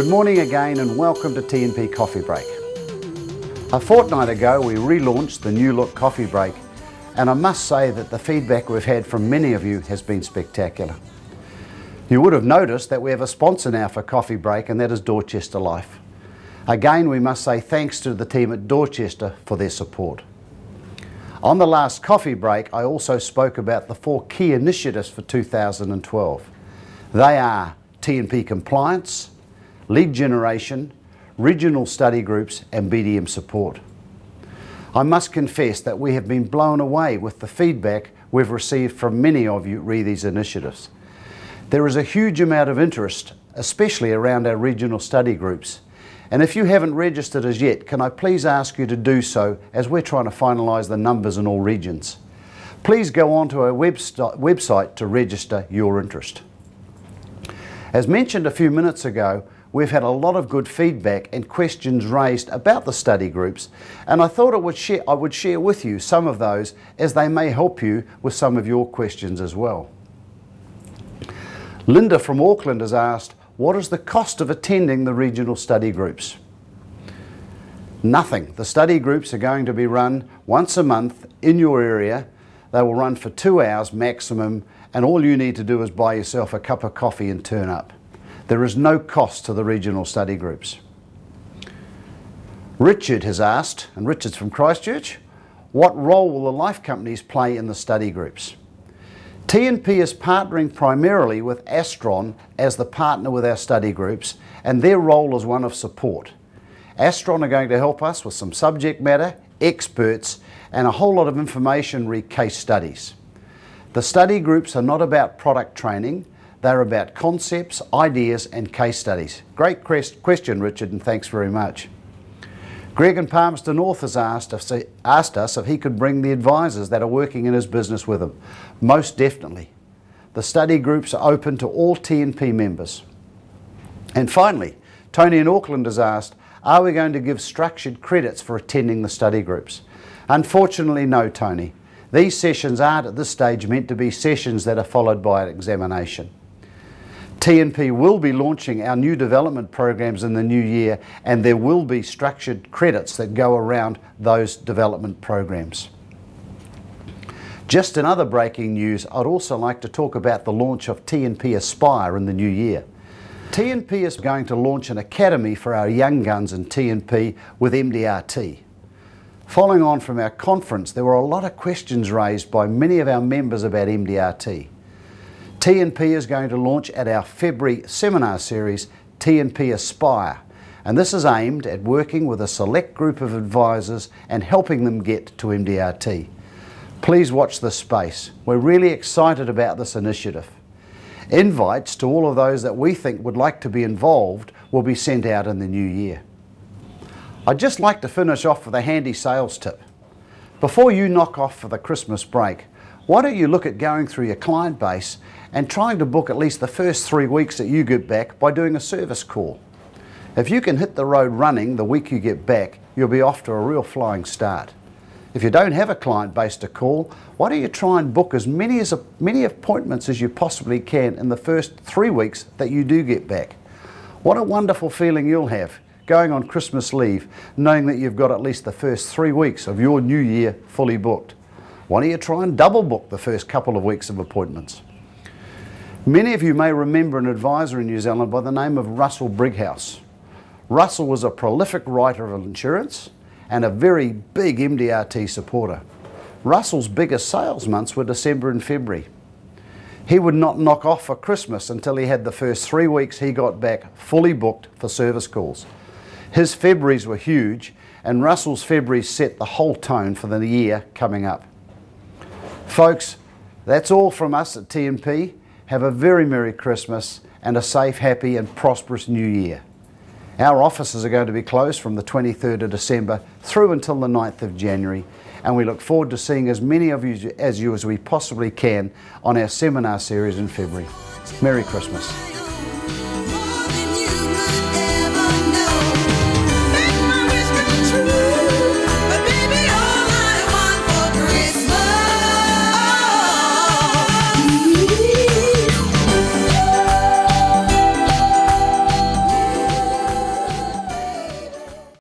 Good morning again and welcome to T&P Coffee Break. A fortnight ago we relaunched the new look Coffee Break, and I must say that the feedback we've had from many of you has been spectacular. You would have noticed that we have a sponsor now for Coffee Break, and that is Dorchester Life. Again, we must say thanks to the team at Dorchester for their support. On the last Coffee Break, I also spoke about the 4 key initiatives for 2012. They are T&P compliance, lead generation, regional study groups and BDM support. I must confess that we have been blown away with the feedback we've received from many of you re these initiatives. There is a huge amount of interest, especially around our regional study groups. And if you haven't registered as yet, can I please ask you to do so, as we're trying to finalise the numbers in all regions. Please go on to our website to register your interest. As mentioned a few minutes ago, we've had a lot of good feedback and questions raised about the study groups, and I thought I would share with you some of those, as they may help you with some of your questions as well. Linda from Auckland has asked, what is the cost of attending the regional study groups? Nothing. The study groups are going to be run once a month in your area. They will run for 2 hours maximum, and all you need to do is buy yourself a cup of coffee and turn up. There is no cost to the regional study groups. Richard has asked, and Richard's from Christchurch, what role will the life companies play in the study groups? T&P is partnering primarily with Astron as the partner with our study groups, and their role is one of support. Astron are going to help us with some subject matter, experts, and a whole lot of information re case studies. The study groups are not about product training, they're about concepts, ideas and case studies. Great question, Richard, and thanks very much. Greg in Palmerston North has asked us if he could bring the advisors that are working in his business with him. Most definitely. The study groups are open to all T&P members. And finally, Tony in Auckland has asked, are we going to give structured credits for attending the study groups? Unfortunately, no, Tony. These sessions aren't at this stage meant to be sessions that are followed by an examination. T&P will be launching our new development programs in the new year, and there will be structured credits that go around those development programs. Just in other breaking news, I'd also like to talk about the launch of T&P Aspire in the new year. T&P is going to launch an academy for our young guns in T&P with MDRT. Following on from our conference, there were a lot of questions raised by many of our members about MDRT. T&P is going to launch at our February seminar series, T&P Aspire, and this is aimed at working with a select group of advisors and helping them get to MDRT. Please watch this space. We're really excited about this initiative. Invites to all of those that we think would like to be involved will be sent out in the new year. I'd just like to finish off with a handy sales tip. Before you knock off for the Christmas break, why don't you look at going through your client base and trying to book at least the first 3 weeks that you get back by doing a service call. If you can hit the road running the week you get back, you'll be off to a real flying start. If you don't have a client base to call, why don't you try and book as many appointments as you possibly can in the first 3 weeks that you do get back. What a wonderful feeling you'll have going on Christmas leave, knowing that you've got at least the first 3 weeks of your new year fully booked. Why don't you try and double book the first couple of weeks of appointments? Many of you may remember an advisor in New Zealand by the name of Russell Brighouse. Russell was a prolific writer of insurance and a very big MDRT supporter. Russell's biggest sales months were December and February. He would not knock off for Christmas until he had the first 3 weeks he got back fully booked for service calls. His Februaries were huge, and Russell's Februaries set the whole tone for the year coming up. Folks, that's all from us at T&P. Have a very Merry Christmas and a safe, happy and prosperous New Year. Our offices are going to be closed from the 23rd of December through until the 9th of January, and we look forward to seeing as many of you as we possibly can on our seminar series in February. Merry Christmas.